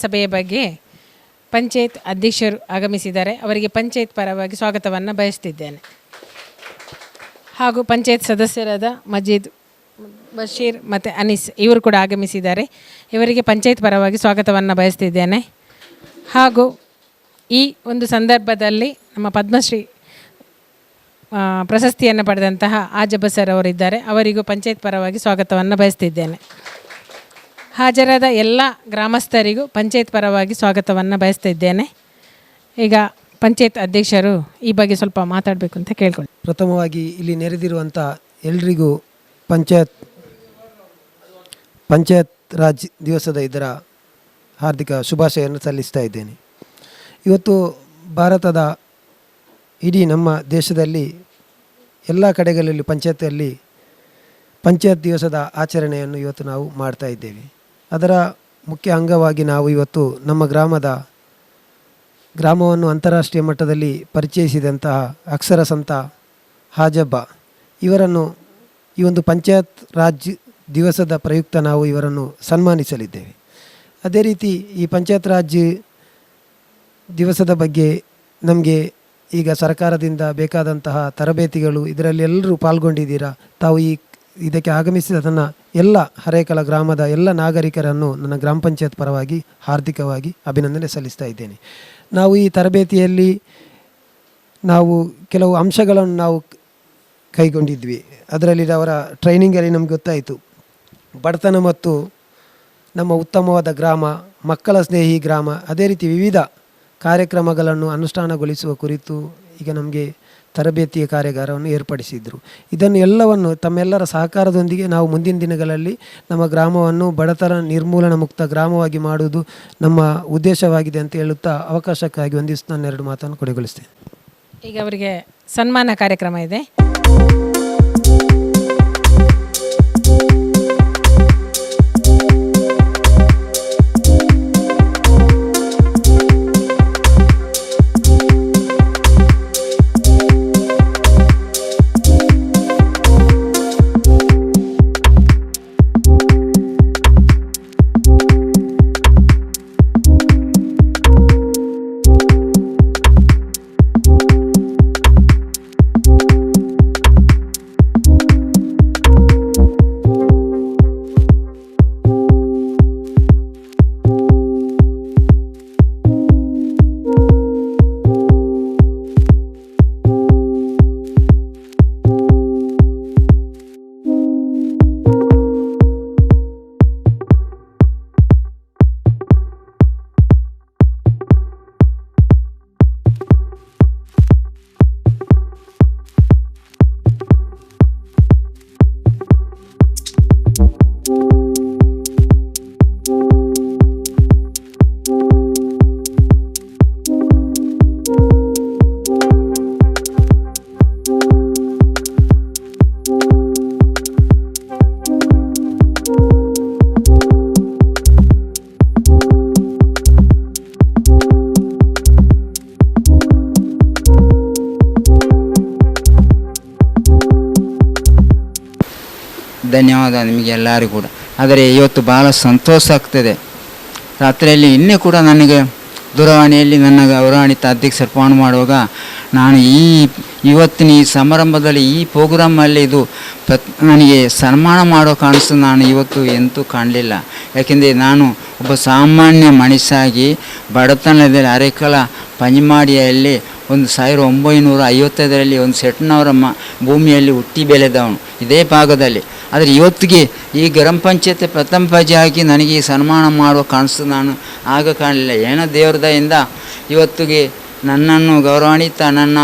ಸಭೆಯ ಬಗ್ಗೆ ಪಂಚಾಯತ್ ಅಧ್ಯಕ್ಷರು ಆಗಮಿಸಿದ್ದಾರೆ. ಅವರಿಗೆ ಪಂಚಾಯತ್ ಪರವಾಗಿ ಸ್ವಾಗತವನ್ನು ಬಯಸ್ತಿದ್ದೇನೆ. ಹಾಗೂ ಪಂಚಾಯತ್ ಸದಸ್ಯರಾದ ಮಜೀದ್, ಬಶೀರ್ ಮತ್ತು ಅನೀಸ್ ಇವರು ಕೂಡ ಆಗಮಿಸಿದ್ದಾರೆ. ಇವರಿಗೆ ಪಂಚಾಯತ್ ಪರವಾಗಿ ಸ್ವಾಗತವನ್ನು ಬಯಸ್ತಿದ್ದೇನೆ. ಹಾಗೂ ಈ ಒಂದು ಸಂದರ್ಭದಲ್ಲಿ ನಮ್ಮ ಪದ್ಮಶ್ರೀ ಪ್ರಶಸ್ತಿಯನ್ನು ಪಡೆದಂತಹ ಆಜಬ್ಬ ಸರ್ ಅವರಿದ್ದಾರೆ. ಅವರಿಗೂ ಪಂಚಾಯತ್ ಪರವಾಗಿ ಸ್ವಾಗತವನ್ನು ಬಯಸ್ತಿದ್ದೇನೆ. ಹಾಜರಾದ ಎಲ್ಲ ಗ್ರಾಮಸ್ಥರಿಗೂ ಪಂಚಾಯತ್ ಪರವಾಗಿ ಸ್ವಾಗತವನ್ನು ಬಯಸ್ತಿದ್ದೇನೆ. ಈಗ ಪಂಚಾಯತ್ ಅಧ್ಯಕ್ಷರು ಈ ಬಗ್ಗೆ ಸ್ವಲ್ಪ ಮಾತಾಡಬೇಕು ಅಂತ ಕೇಳ್ಕೊಳ್ಳಿ. ಪ್ರಥಮವಾಗಿ ಇಲ್ಲಿ ನೆರೆದಿರುವಂಥ ಎಲ್ರಿಗೂ ಪಂಚಾಯತ್ ರಾಜ್ ದಿವಸದ ಇದರ ಹಾರ್ದಿಕ ಶುಭಾಶಯವನ್ನು ಸಲ್ಲಿಸ್ತಾ ಇದ್ದೇನೆ. ಇವತ್ತು ಭಾರತದ ಇಡೀ ನಮ್ಮ ದೇಶದಲ್ಲಿ ಎಲ್ಲ ಕಡೆಗಳಲ್ಲಿ ಪಂಚಾಯತ್ ದಿವಸದ ಆಚರಣೆಯನ್ನು ಇವತ್ತು ನಾವು ಮಾಡ್ತಾ ಇದ್ದೇವೆ. ಅದರ ಮುಖ್ಯ ಅಂಗವಾಗಿ ನಾವು ಇವತ್ತು ನಮ್ಮ ಗ್ರಾಮವನ್ನು ಅಂತಾರಾಷ್ಟ್ರೀಯ ಮಟ್ಟದಲ್ಲಿ ಪರಿಚಯಿಸಿದಂತಹ ಅಕ್ಷರ ಸಂತ ಹಾಜಬ್ಬ ಇವರನ್ನು ಈ ಒಂದು ಪಂಚಾಯತ್ ರಾಜ್ ದಿವಸದ ಪ್ರಯುಕ್ತ ನಾವು ಇವರನ್ನು ಸನ್ಮಾನಿಸಲಿದ್ದೇವೆ. ಅದೇ ರೀತಿ ಈ ಪಂಚಾಯತ್ ರಾಜ್ ದಿವಸದ ಬಗ್ಗೆ ನಮಗೆ ಈಗ ಸರ್ಕಾರದಿಂದ ಬೇಕಾದಂತಹ ತರಬೇತಿಗಳು ಇದರಲ್ಲಿ ಎಲ್ಲರೂ ಪಾಲ್ಗೊಂಡಿದ್ದೀರಾ. ತಾವು ಇದಕ್ಕೆ ಆಗಮಿಸಿದ ಎಲ್ಲ ಹರೇಕಳ ಗ್ರಾಮದ ಎಲ್ಲ ನಾಗರಿಕರನ್ನು ನನ್ನ ಗ್ರಾಮ ಪಂಚಾಯತ್ ಪರವಾಗಿ ಹಾರ್ದಿಕವಾಗಿ ಅಭಿನಂದನೆ ಸಲ್ಲಿಸ್ತಾ ಇದ್ದೇನೆ. ನಾವು ಈ ತರಬೇತಿಯಲ್ಲಿ ನಾವು ಕೆಲವು ಅಂಶಗಳನ್ನು ನಾವು ಕೈಗೊಂಡಿದ್ವಿ. ಅದರಲ್ಲಿ ಅವರ ಟ್ರೈನಿಂಗಲ್ಲಿ ನಮ್ಗೆ ಗೊತ್ತಾಯಿತು ಬಡತನ ಮತ್ತು ನಮ್ಮ ಉತ್ತಮವಾದ ಗ್ರಾಮ, ಮಕ್ಕಳ ಸ್ನೇಹಿ ಗ್ರಾಮ, ಅದೇ ರೀತಿ ವಿವಿಧ ಕಾರ್ಯಕ್ರಮಗಳನ್ನು ಅನುಷ್ಠಾನಗೊಳಿಸುವ ಕುರಿತು ಈಗ ನಮಗೆ ತರಬೇತಿಯ ಕಾರ್ಯಾಗಾರವನ್ನು ಏರ್ಪಡಿಸಿದರು. ಇದನ್ನು ಎಲ್ಲವನ್ನು ತಮ್ಮೆಲ್ಲರ ಸಹಕಾರದೊಂದಿಗೆ ನಾವು ಮುಂದಿನ ದಿನಗಳಲ್ಲಿ ನಮ್ಮ ಗ್ರಾಮವನ್ನು ಬಡತನ ನಿರ್ಮೂಲನಾ ಮುಕ್ತ ಗ್ರಾಮವಾಗಿ ಮಾಡುವುದು ನಮ್ಮ ಉದ್ದೇಶವಾಗಿದೆ ಅಂತ ಹೇಳುತ್ತಾ ಅವಕಾಶಕ್ಕಾಗಿ ಒಂದಿಷ್ಟು ನಾನು 2 ಮಾತನ್ನು ಕೊನೆಗೊಳಿಸ್ತೇನೆ. ಈಗ ಅವರಿಗೆ ಸನ್ಮಾನ ಕಾರ್ಯಕ್ರಮ ಇದೆ. ಧನ್ಯವಾದ ನಿಮಗೆ ಎಲ್ಲರಿಗೂ ಕೂಡ. ಆದರೆ ಇವತ್ತು ಭಾಳ ಸಂತೋಷ ಆಗ್ತದೆ. ರಾತ್ರಿಯಲ್ಲಿ ಇನ್ನೇ ಕೂಡ ನನಗೆ ದೂರವಾಣಿಯಲ್ಲಿ ನನ್ನ ಗೌರವಾನ್ವಿತ ಅಧ್ಯಕ್ಷರು ಫೋನ್ ಮಾಡುವಾಗ ನಾನು ಇವತ್ತಿನ ಈ ಸಮಾರಂಭದಲ್ಲಿ ಈ ಪ್ರೋಗ್ರಾಮಲ್ಲಿ ನನಗೆ ಸನ್ಮಾನ ಮಾಡೋ ಕಾಣಿಸ್ತು ನಾನು ಇವತ್ತು ಎಂತೂ ಕಾಣಲಿಲ್ಲ. ಯಾಕೆಂದರೆ ನಾನು ಒಬ್ಬ ಸಾಮಾನ್ಯ ಮನುಷ್ಯಾಗಿ ಬಡತನದಲ್ಲಿ ಅರೆಕಲ ಪಂಜಮಾಡಿಯಲ್ಲಿ 1955ರಲ್ಲಿ ಒಂದು ಸೆಟ್ನವರ ಭೂಮಿಯಲ್ಲಿ ಹುಟ್ಟಿ ಬೆಳೆದವನು ಇದೇ ಭಾಗದಲ್ಲಿ. ಆದರೆ ಇವತ್ತಿಗೆ ಈ ಗ್ರಾಮ ಪಂಚಾಯತ್ ಪ್ರಥಮ ಪ್ರಜೆಯಾಗಿ ನನಗೆ ಈ ಸನ್ಮಾನ ಮಾಡುವ ಕಾಣಿಸ್ತು ನಾನು ಆಗ ಕಾಣಲಿಲ್ಲ. ಏನೋ ದೇವ್ರ ದಯಿಂದ ಇವತ್ತಿಗೆ ನನ್ನನ್ನು ಗೌರವಾನ್ವಿತ ನನ್ನ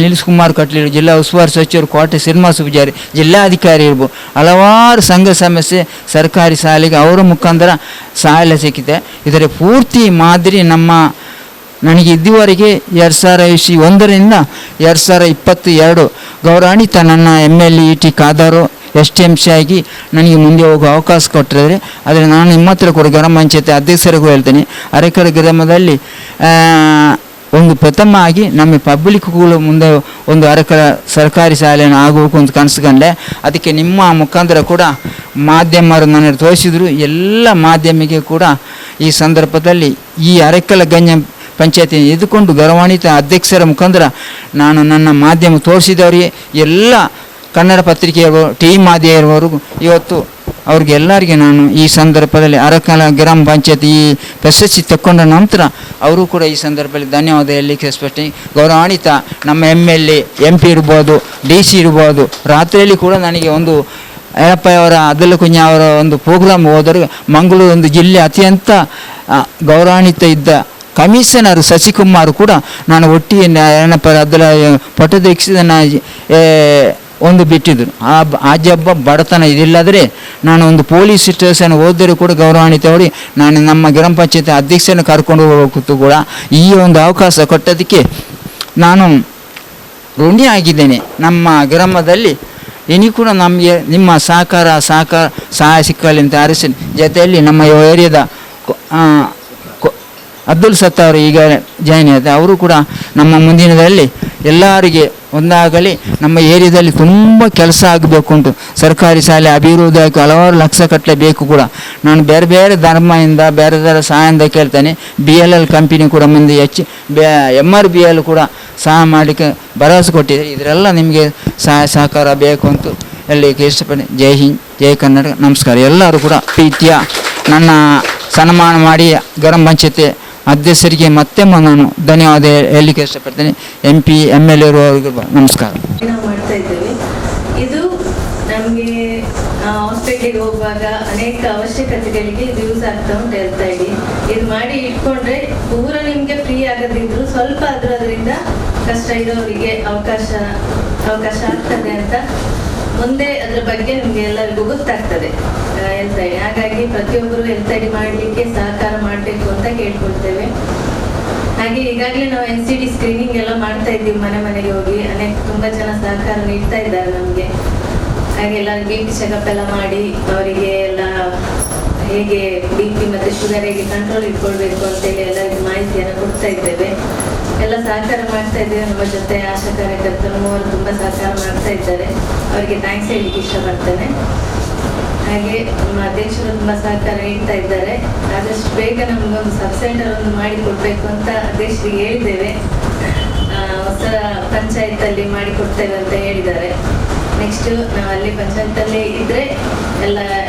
ಅನಿಲ್ ಕುಮಾರ್ ಕಟ್ಲಿ, ಜಿಲ್ಲಾ ಉಸ್ತುವಾರಿ ಸಚಿವರು ಕೋಟೆ ಶ್ರೀನಿವಾಸ ಪೂಜಾರಿ, ಜಿಲ್ಲಾಧಿಕಾರಿ ಇರ್ಬೋದು, ಹಲವಾರು ಸಂಘ ಸಮಸ್ಯೆ ಸರ್ಕಾರಿ ಶಾಲೆಗೆ ಅವರ ಮುಖಾಂತರ ಸಹಾಯ ಸಿಕ್ಕಿದೆ. ಇದರ ಪೂರ್ತಿ ಮಾದರಿ ನನಗೆ ಇದುವರೆಗೆ 2021ರಿಂದ 2022 ಗೌರವಾನ್ವಿತ ನನ್ನ MLE ಕಾದಾರು STMC ಆಗಿ ನನಗೆ ಮುಂದೆ ಹೋಗುವ ಅವಕಾಶ ಕೊಟ್ಟಿದ್ದಾರೆ. ಆದರೆ ನಾನು ನಿಮ್ಮ ಹತ್ರ ಕೂಡ ಗ್ರಾಮ ಪಂಚಾಯತಿ ಅಧ್ಯಕ್ಷರಿಗೂ ಹೇಳ್ತೇನೆ, ಅರೆಕಡೆ ಗ್ರಾಮದಲ್ಲಿ ಒಂದು ಪ್ರಥಮ ಆಗಿ ನಮ್ಮ ಪಬ್ಲಿಕ್ಗಳು ಮುಂದೆ ಒಂದು ಅರೆಕಡೆ ಸರ್ಕಾರಿ ಶಾಲೆಯನ್ನು ಆಗಬೇಕು ಅಂತ ಕನಸುಕೊಂಡೆ. ಅದಕ್ಕೆ ನಿಮ್ಮ ಮುಖಾಂತರ ಕೂಡ ಮಾಧ್ಯಮರು ನನಗೆ ತೋರಿಸಿದರು. ಎಲ್ಲ ಮಾಧ್ಯಮಿಗೆ ಕೂಡ ಈ ಸಂದರ್ಭದಲ್ಲಿ ಈ ಅರೆಕಲ ಗಂಜ ಪಂಚಾಯತಿ ಇದ್ದುಕೊಂಡು ಗೌರವಾನ್ವಿತ ಅಧ್ಯಕ್ಷರ ಮುಖಾಂತರ ನಾನು ನನ್ನ ಮಾಧ್ಯಮ ತೋರಿಸಿದವರಿಗೆ ಎಲ್ಲ ಕನ್ನಡ ಪತ್ರಿಕೆಯವರು TV ಮಾಧ್ಯಮದವರೆಗೂ ಇವತ್ತು ಅವ್ರಿಗೆಲ್ಲರಿಗೆ ನಾನು ಈ ಸಂದರ್ಭದಲ್ಲಿ ಅರಕಲ ಗ್ರಾಮ ಪಂಚಾಯತಿ ಈ ಪ್ರಶಸ್ತಿ ತಗೊಂಡ ನಂತರ ಅವರು ಕೂಡ ಈ ಸಂದರ್ಭದಲ್ಲಿ ಧನ್ಯವಾದ ಹೇಳಲಿಕ್ಕೆ ಇಷ್ಟಪಡ್ತೀನಿ. ಗೌರವಾನ್ವಿತ ನಮ್ಮ MLA MP ಇರ್ಬೋದು, DC ಇರ್ಬೋದು, ರಾತ್ರಿಯಲ್ಲಿ ಕೂಡ ನನಗೆ ಒಂದು ಅವರ ಅದಲ್ಲ ಕುಂಜ ಅವರ ಒಂದು ಪ್ರೋಗ್ರಾಮ್ ಹೋದರೆ ಮಂಗಳೂರು ಒಂದು ಜಿಲ್ಲೆ ಅತ್ಯಂತ ಗೌರವಾನ್ವಿತ ಇದ್ದ ಕಮಿಷನರ್ ಶಶಿಕುಮಾರ್ ಕೂಡ ನಾನು ಒಟ್ಟಿಗೆ ಏನಪ್ಪ ಅದರ ಪಟ್ಟದೀಕ್ಷಿತನ ಒಂದು ಬಿಟ್ಟಿದ್ದರು. ಆ ಜಬ್ಬ ಬಡತನ ಇದಿಲ್ಲದ್ರೆ ನಾನು ಒಂದು ಪೊಲೀಸ್ ಸ್ಟೇಷನ್ ಹೋದರೆ ಕೂಡ ಗೌರವಾನ್ವಿತವಳಿ ನಾನು ನಮ್ಮ ಗ್ರಾಮ ಪಂಚಾಯತಿ ಅಧ್ಯಕ್ಷನ ಕರ್ಕೊಂಡು ಹೋಗೋಕ್ಕೂ ಕೂಡ ಈ ಒಂದು ಅವಕಾಶ ಕೊಟ್ಟದಕ್ಕೆ ನಾನು ಋಣಿ ಆಗಿದ್ದೇನೆ. ನಮ್ಮ ಗ್ರಾಮದಲ್ಲಿ ಇನ್ನು ಕೂಡ ನಮಗೆ ನಿಮ್ಮ ಸಹಾಯ ಸಿಕ್ಕಲಿ ಅಂತ ಅರಸಿನ ಜೊತೆಯಲ್ಲಿ ನಮ್ಮ ಏರಿಯಾದ ಅಬ್ದುಲ್ ಸತ್ತಾರು ಈಗ ಜಾಯ್ನ್ ಆದ ಅವರು ಕೂಡ ನಮ್ಮ ಮುಂದಿನದಲ್ಲಿ ಎಲ್ಲರಿಗೆ ಒಂದಾಗಲಿ ನಮ್ಮ ಏರಿಯಾದಲ್ಲಿ ತುಂಬ ಕೆಲಸ ಆಗಬೇಕು ಉಂಟು. ಸರ್ಕಾರಿ ಶಾಲೆ ಅಭಿವೃದ್ಧಿಯಾಗಿ ಹಲವಾರು ಲಕ್ಷ ಕಟ್ಟಲೆ ಬೇಕು ಕೂಡ. ನಾನು ಬೇರೆ ಬೇರೆ ಧರ್ಮದಿಂದ ಬೇರೆ ಬೇರೆ ಸಹಾಯದಿಂದ ಕೇಳ್ತೇನೆ. BLL ಕಂಪನಿ ಕೂಡ ಮುಂದೆ MRBL ಕೂಡ ಸಹಾಯ ಮಾಡಲಿಕ್ಕೆ ಭರವಸೆ ಕೊಟ್ಟಿದೆ. ಇದರೆಲ್ಲ ನಿಮಗೆ ಸಹಾಯ ಸಹಕಾರ ಬೇಕು ಅಂತ ಹೇಳಲಿಕ್ಕೆ ಇಷ್ಟಪಡಿ. ಜೈ ಹಿಂದ್, ಜೈ ಕರ್ನಾಟಕ, ನಮಸ್ಕಾರ. ಎಲ್ಲರೂ ಕೂಡ ಪ್ರೀತಿಯ ನನ್ನ ಸನ್ಮಾನ ಮಾಡಿ ಗ್ರಾಮ ಪಂಚಾಯತಿ ಅಧ್ಯಕ್ಷರಿಗೆ ಮತ್ತೆ ನಾನು ಧನ್ಯವಾದ ಹೇಳಲಿಕ್ಕೆ ಇಷ್ಟಪಡ್ತೇನೆ. MP MLA ಅವರಿಗೆ ನಮಸ್ಕಾರ. ನಾವು ಮಾಡ್ತಾ ಇದ್ದೇವೆ. ಇದು ನಮಗೆ ಹಾಸ್ಪಿಟಲ್ಗೆ ಹೋಗುವಾಗ ಅನೇಕ ಅವಶ್ಯಕತೆಗಳಿಗೆ ಇದು ಯೂಸ್ ಆಗ್ತಾ ಉಂಟು ಹೇಳ್ತಾ ಇಡಿ. ಇದು ಮಾಡಿ ಇಟ್ಕೊಂಡ್ರೆ ಪೂರ ನಿಮ್ಗೆ ಫ್ರೀ ಆಗದಿದ್ರು ಸ್ವಲ್ಪ ಆದ್ರೂ ಅದರಿಂದ ಕಷ್ಟ ಇರೋರಿಗೆ ಅವಕಾಶ ಆಗ್ತದೆ ಅಂತ ಮುಂದೆ ಅದ್ರ ಬಗ್ಗೆ ನಿಮ್ಗೆ ಎಲ್ಲರಿಗೂ ಗೊತ್ತಾಗ್ತದೆ ಹೆಲ್ತ್ ಐಡಿ. ಹಾಗಾಗಿ ಪ್ರತಿಯೊಬ್ಬರು ಹೆಲ್ತ್ ಐಡಿ ಮಾಡಲಿಕ್ಕೆ ಸಹಕಾರ ಮಾಡಬೇಕು ಅಂತ ಕೇಳ್ಕೊಳ್ತೇವೆ. ಹಾಗೆ ಈಗಾಗಲೇ ನಾವು NCD ಸ್ಕ್ರೀನಿಂಗ್ ಎಲ್ಲ ಮಾಡ್ತಾ ಇದ್ದೀವಿ, ಮನೆಗೆ ಹೋಗಿ ತುಂಬಾ ಜನ ಸಹಕಾರ ನೀಡ್ತಾ ಇದ್ದಾರೆ ನಮಗೆ. ಹಾಗೆ ಎಲ್ಲರೂ BP ಚೆಕಪ್ ಎಲ್ಲ ಮಾಡಿ ಅವರಿಗೆ ಎಲ್ಲ ಹೇಗೆ BP ಮತ್ತೆ ಶುಗರ್ ಹೇಗೆ ಕಂಟ್ರೋಲ್ ಇಟ್ಕೊಳ್ಬೇಕು ಅಂತೇಳಿ ಎಲ್ಲರಿಗೂ ಮಾಹಿತಿಯನ್ನು ಕೊಡ್ತಾ ಇದ್ದೇವೆ. ಎಲ್ಲ ಸಹಕಾರ ಮಾಡ್ತಾ ಇದ್ದೇವೆ. ನಮ್ಮ ಜೊತೆ ಆಶಾ ಕಾರ್ಯಕರ್ತರು ಮೂವರು ತುಂಬಾ ಸಹಕಾರ ಮಾಡ್ತಾ ಇದ್ದಾರೆ, ಅವರಿಗೆ ಥ್ಯಾಂಕ್ಸ್ ಹೇಳಲಿಕ್ಕೆ ಇಷ್ಟಪಡ್ತೇನೆ. ಹಾಗೆ ನಮ್ಮ ಅಧ್ಯಕ್ಷರು ತುಂಬಾ ಸಹಕಾರ ನೀಡ್ತಾ ಇದ್ದಾರೆ. ಆದಷ್ಟು ಬೇಗ ನಮಗೊಂದು ಸಬ್ ಸೆಂಟರ್ ಒಂದು ಮಾಡಿ ಕೊಡ್ಬೇಕು ಅಂತ ಅಧ್ಯಕ್ಷರಿಗೆ ಹೇಳಿದ್ದೇವೆ. ಹೊಸ ಪಂಚಾಯತ್ ಅಲ್ಲಿ ಮಾಡಿ ಕೊಡ್ತೇವೆ ಅಂತ ಹೇಳಿದ್ದಾರೆ. ನೆಕ್ಸ್ಟ್ ನಾವು ಅಲ್ಲಿ ಪಂಚಾಯತಲ್ಲೇ ಇದ್ರೆ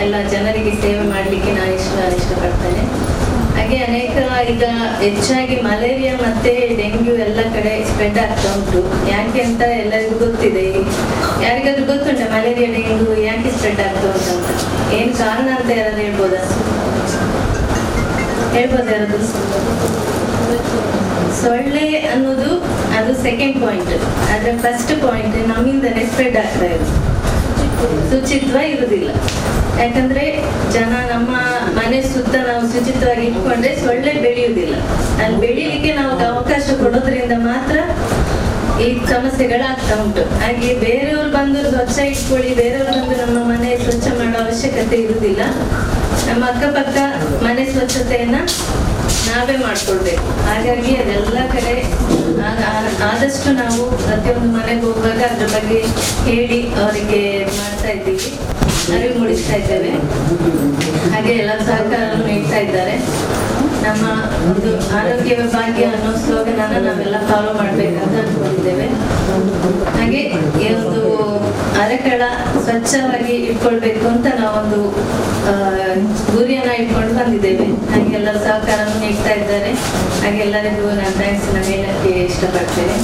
ಎಲ್ಲ ಜನರಿಗೆ ಸೇವೆ ಮಾಡಲಿಕ್ಕೆ ನಾನು ಇಷ್ಟಪಡ್ತೇನೆ. ಹಾಗೆ ಅನೇಕ ಈಗ ಹೆಚ್ಚಾಗಿ ಮಲೇರಿಯಾ ಮತ್ತೆ ಡೆಂಗ್ಯೂ ಎಲ್ಲ ಕಡೆ ಸ್ಪ್ರೆಡ್ ಆಗ್ತಾ ಉಂಟು. ಯಾಕೆ ಅಂತ ಎಲ್ಲರಿಗೂ ಗೊತ್ತಿದೆ. ಯಾರಿಗಾದ್ರೂ ಗೊತ್ತುಂಟ ಮಲೇರಿಯಾ ಡೆಂಗ್ಯೂ ಯಾಕೆ ಸ್ಪ್ರೆಡ್ ಆಗ್ತಾ ಉಂಟು ಅಂತ? ಏನು ಕಾರಣ ಅಂತ ಯಾರಾದ್ರೂ ಹೇಳ್ಬೋದಾ ಯಾರಾದ್ರೂ? ಸೊಳ್ಳೆ ಅನ್ನೋದು ಅದು ಸೆಕೆಂಡ್ ಪಾಯಿಂಟ್. ಆದ್ರೆ ಫಸ್ಟ್ ಪಾಯಿಂಟ್ ನಮ್ಮಿಂದನೇ ಸ್ಪ್ರೆಡ್ ಆಗ್ತಾ ಇರೋದು. ಶುಚಿತ್ವ ಇರುವುದಿಲ್ಲ. ಯಾಕಂದ್ರೆ ಜನ ನಮ್ಮ ಮನೆ ಸುತ್ತ ನಾವು ಶುಚಿತ್ವವಾಗಿ ಇಟ್ಕೊಂಡ್ರೆ ಸೊಳ್ಳೆ ಬೆಳೆಯುವುದಿಲ್ಲ. ಅಲ್ಲಿ ಬೆಳೀಲಿಕ್ಕೆ ನಾವು ಅವಕಾಶ ಕೊಡೋದ್ರಿಂದ ಮಾತ್ರ ಈ ಸಮಸ್ಯೆಗಳಾಗ್ತಾ ಉಂಟು. ಹಾಗೆ ಬೇರೆಯವ್ರು ಬಂದು ಸ್ವಚ್ಛ ಇಟ್ಕೊಳ್ಳಿ, ಬೇರೆಯವ್ರು ಬಂದು ನಮ್ಮ ಮನೆ ಸ್ವಚ್ಛ ಮಾಡೋ ಅವಶ್ಯಕತೆ ಇರುವುದಿಲ್ಲ. ನಮ್ಮ ಅಕ್ಕಪಕ್ಕ ಮನೆ ಸ್ವಚ್ಛತೆಯನ್ನ ನಾವೇ ಮಾಡ್ಕೊಳ್ಬೇಕು. ಹಾಗಾಗಿ ಅದೆಲ್ಲ ಕಡೆ ಆದಷ್ಟು ನಾವು ಪ್ರತಿಯೊಂದು ಮನೆಗೆ ಹೋಗುವಾಗ ಅದ್ರ ಬಗ್ಗೆ ಹೇಳಿ ಅವರಿಗೆ ಮಾಡ್ತಾ ಇದ್ದೀವಿ, ಅರಿವು ಮೂಡಿಸ್ತಾ ಇದ್ದೇವೆ. ಹಾಗೆ ಎಲ್ಲ ಸಹಕಾರ ನೀಡ್ತಾ ಇದ್ದಾರೆ. ನಮ್ಮ ಒಂದು ಆರೋಗ್ಯವೇ ಭಾಗ್ಯ ಅನ್ನೋ ಸ್ಲೋಗನ್ ಅನ್ನ ನಾವೆಲ್ಲ ಫಾಲೋ ಮಾಡ್ಬೇಕಂತ ಅನ್ಕೊಂಡಿದ್ದೇವೆ. ಹಾಗೆ ಈ ಒಂದು ಅರೆಕಳ ಸ್ವಚ್ಛವಾಗಿ ಇಟ್ಕೊಳ್ಬೇಕು ಅಂತ ನಾವೊಂದು ಗುರಿಯನ್ನ ಇಟ್ಕೊಂಡು ಬಂದಿದ್ದೇವೆ. ಹಾಗೆ ಎಲ್ಲರ ಸಹಕಾರ ನೀಡ್ತಾ ಇದ್ದಾರೆ. ಹಾಗೆ ಎಲ್ಲರಿಗೂ ನಾನು ಥ್ಯಾಂಕ್ಸ್ ಹೇಳಕ್ಕೆ ಇಷ್ಟಪಡ್ತೇನೆ.